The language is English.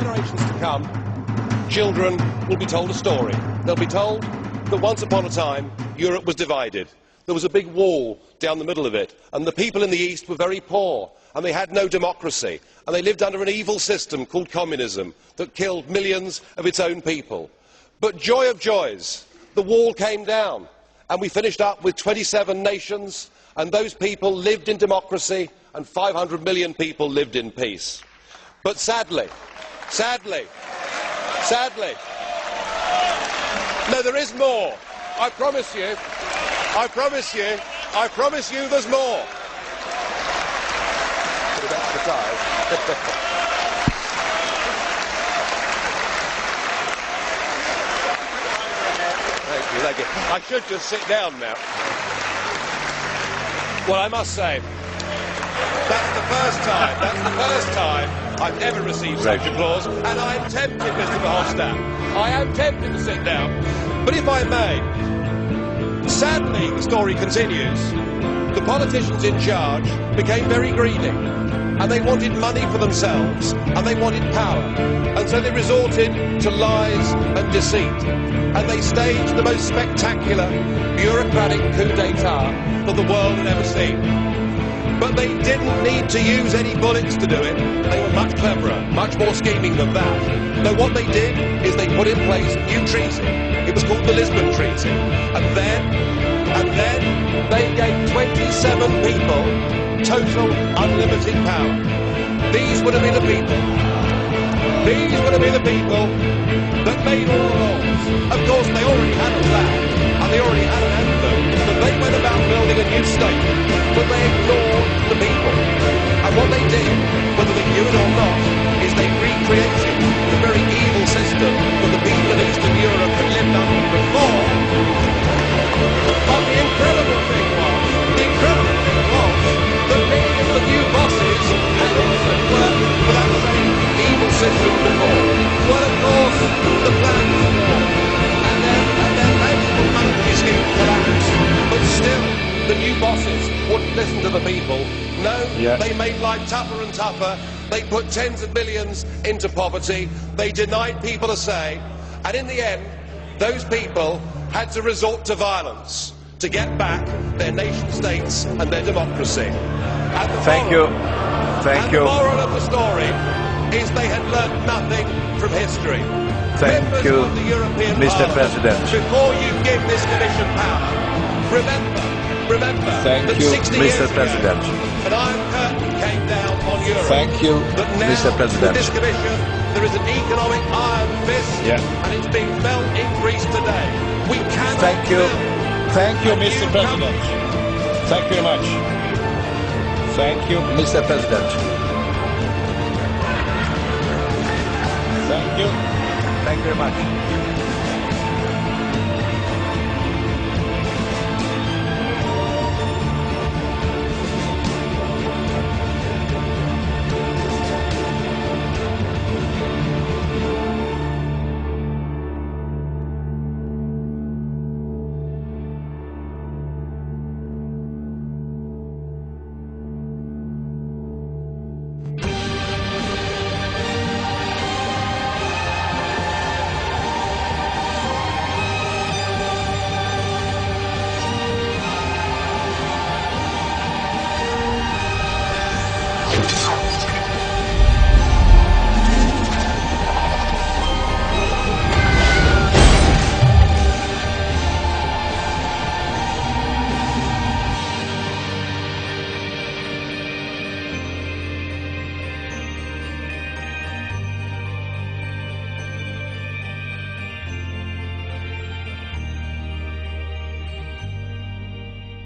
generations to come, children will be told a story. They'll be told that once upon a time, Europe was divided. There was a big wall down the middle of it, and the people in the East were very poor, and they had no democracy, and they lived under an evil system called communism that killed millions of its own people. But joy of joys, the wall came down, and we finished up with 27 nations, and those people lived in democracy, and 500 million people lived in peace. But sadly, no, there is more. I promise you, there's more. That's the time. Thank you. I should just sit down now. Well, I must say, that's the first time I've ever received such applause, and I'm tempted, Mr. Verhofstadt. I am tempted to sit down. But if I may, sadly, the story continues. The politicians in charge became very greedy, and they wanted money for themselves, and they wanted power, and so they resorted to lies and deceit, and they staged the most spectacular bureaucratic coup d'etat that the world had ever seen. But they didn't need to use any bullets to do it. They were much cleverer, much more scheming than that. No, what they did is they put in place a new treaty. It was called the Lisbon Treaty. And then they gave 27 people total unlimited power. These were to be the people. These were to be the people that made all the laws. Of course, they already had a flag, and they already had an anthem, but they went about building a new state, but they ignored the people. And what they did, whether they knew it or not, is they recreated the very evil system that the people in Eastern Europe had lived under before. But the incredible thing was that many of the new bosses had also worked for that same evil system before. Well, of course, the plan was wrong, and their national monetary scheme collapsed. But still, the new bosses wouldn't listen to the people. No, They made life tougher and tougher. They put tens of millions into poverty. They denied people a say. And in the end, those people had to resort to violence to get back their nation states and their democracy. And the moral of the story is they had learned nothing from history. Thank you, Mr. President. Before you give this Commission power, remember that 60 years Mr. President. ago, an Iron Curtain came down on Europe. Thank you, but now, Mr. President. With this Commission, there is an economic iron fist, and it's being felt in Greece today. We cannot. Thank you, Mr. President. Thank you very much. Thank you, Mr. President. Thank you. Thank you very much.